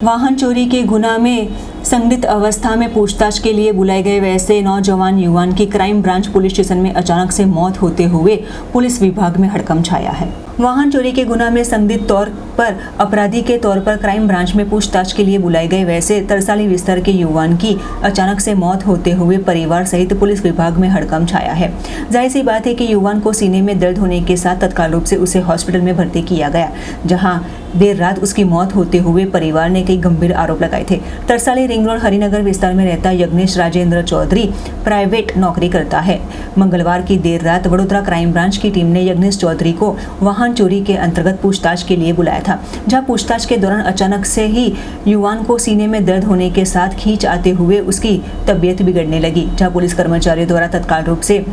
वाहन चोरी के गुना में संदिग्ध अवस्था में पूछताछ के लिए बुलाए गए वैसे नौजवान युवान की क्राइम ब्रांच पुलिस स्टेशन में अचानक से मौत होते हुए पुलिस विभाग में हड़कंप छाया है। वाहन चोरी के गुना में संदिग्ध तौर पर अपराधी के तौर पर क्राइम ब्रांच में पूछताछ के लिए बुलाए गए वैसे तरसाली विस्तार के युवान की अचानक से मौत होते हुए परिवार सहित पुलिस विभाग में हड़कंप छाया है। जाहिर सी बात है कि युवान को सीने में दर्द होने के साथ तत्काल रूप से उसे हॉस्पिटल में भर्ती किया गया, जहां देर रात उसकी मौत होते हुए परिवार ने कई गंभीर आरोप लगाए थे। तरसाली रिंग रोड हरिनगर विस्तार में रहता यज्ञेश राजेंद्र चौधरी प्राइवेट नौकरी करता है। मंगलवार की देर रात वडोदरा क्राइम ब्रांच की टीम ने यज्ञेश चौधरी को वाहन चोरी के अंतर्गत पूछताछ के लिए बुलाया था, जहां पूछताछ के दौरान अचानक से ही युवान को सीने में दर्द होने के साथ खींच आते हुए उसकी तबीयत बिगड़ने लगी, जहां पुलिस कर्मचारियों द्वारा तत्काल रूप से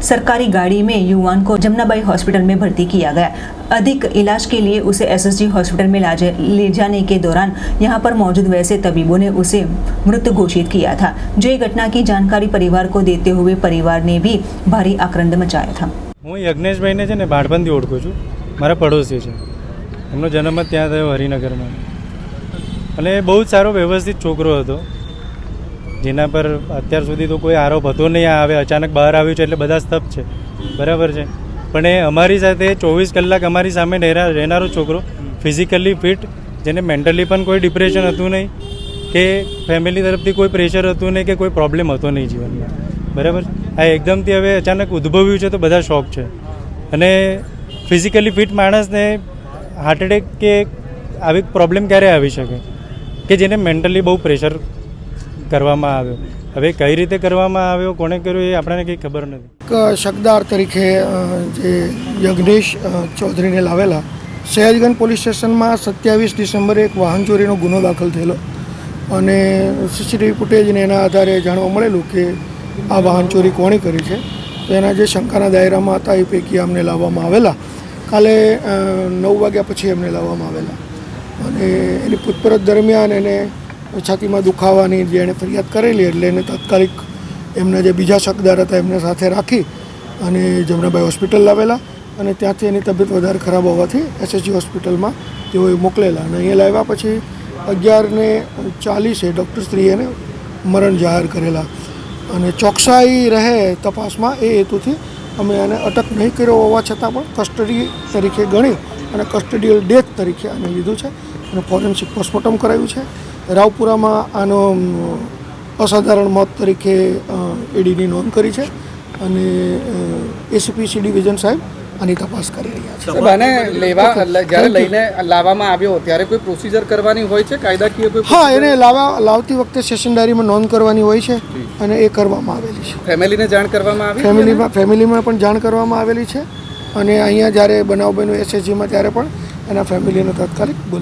सरकारी गाड़ी में युवान को जमनाबाई हॉस्पिटल में भर्ती किया गया। अधिक इलाज के लिए उसे एसएसजी हॉस्पिटल में ले जाने के दौरान यहां पर मौजूद वैसे तबीबों ने उसे मृत घोषित किया था। जो ये घटना की जानकारी परिवार को देते हुए परिवार ने भी भारी आक्रोश मचाया था। હું યજ્ઞેશભાઈને છે ને બાળપણથી ઓળખું છું, મારા પડોશી છે, એમનો જન્મ જ ત્યાં થયો હરિનગરમાં અને બહુ જ સારો વ્યવસ્થિત છોકરો હતો, જેના પર અત્યાર સુધી તો કોઈ આરોપ હતો નહીં. આવે અચાનક બહાર આવ્યું છે એટલે બધા સ્તબ્ધ છે, બરાબર છે. પણ એ અમારી સાથે 24 કલાક અમારી સામે રહેનારો છોકરો, ફિઝિકલી ફિટ, જેને મેન્ટલી પણ કોઈ ડિપ્રેશન હતું નહીં કે ફેમિલી તરફથી કોઈ પ્રેશર હતું નહીં કે કોઈ પ્રોબ્લેમ હતો નહીં જીવનમાં, બરાબર. આ એકદમથી હવે અચાનક ઉદ્ભવ્યું છે તો બધા શોક છે. અને ફિઝિકલી ફિટ માણસને હાર્ટ એટેક કે આવી પ્રોબ્લેમ ક્યારે આવી શકે કે જેને મેન્ટલી બહુ પ્રેશર કરવામાં આવ્યો. હવે કઈ રીતે કરવામાં આવ્યો, કોણે કર્યો, એ આપણને કંઈ ખબર નથી. શકદાર તરીકે જે યજ્ઞેશ ચૌધરીને લાવેલા સયાજગંજ પોલીસ સ્ટેશનમાં 27 ડિસેમ્બરે એક વાહન ચોરીનો ગુનો દાખલ થયેલો અને સીસીટીવી ફૂટેજને એના આધારે જાણવા મળેલું કે આ વાહન ચોરી કોણે કરી છે. તો એના જે શંકાના દાયરામાં હતા એ પૈકી અમને લાવવામાં આવેલા. કાલે 9 વાગ્યા પછી એમને લાવવામાં આવેલા અને એની પૂછપરછ દરમિયાન એને છાતીમાં દુખાવાની જે એણે ફરિયાદ કરેલી એટલે એને તાત્કાલિક એમના જે બીજા શકદાર હતા એમને સાથે રાખી અને જમનાબાઈ હોસ્પિટલ લાવેલા અને ત્યાંથી એની તબિયત વધારે ખરાબ હોવાથી એસએસજી હોસ્પિટલમાં તેઓએ મોકલેલા અને અહીંયા લાવ્યા પછી 11:40 ડૉક્ટરશ્રીએ એને મરણ જાહેર કરેલા અને ચોકસાઈ રહે તપાસમાં એ હેતુથી અમે એને અટક નહીં કર્યો હોવા છતાં પણ કસ્ટડી તરીકે ગણી અને કસ્ટડિયલ ડેથ તરીકે આને લીધું છે અને ફોરેન્સિક પોસ્ટમોર્ટમ કરાવ્યું છે. રાવપુરામાં આનો અસાધારણ મોત તરીકે ઈડીની નોંધ કરી છે અને એસીપી સી ડિવિઝન સાહેબ આની તપાસ કરી રહ્યા છે. અને જ્યારે લઈને લાવવામાં આવ્યો ત્યારે કોઈ પ્રોસિજર કરવાની હોય છે કાયદાકીય કોઈ? હા, એને લાવતી વખતે સેશન ડાયરીમાં નોંધ કરવાની હોય છે અને એ કરવામાં આવેલી છે. ફેમિલીને જાણ કરવામાં આવી? ફેમિલીમાં પણ જાણ કરવામાં આવેલી છે અને અહીંયા જ્યારે બનાવ બન્યો એસએસજીમાં ત્યારે પણ એના ફેમિલીને તાત્કાલિક બોલાવી.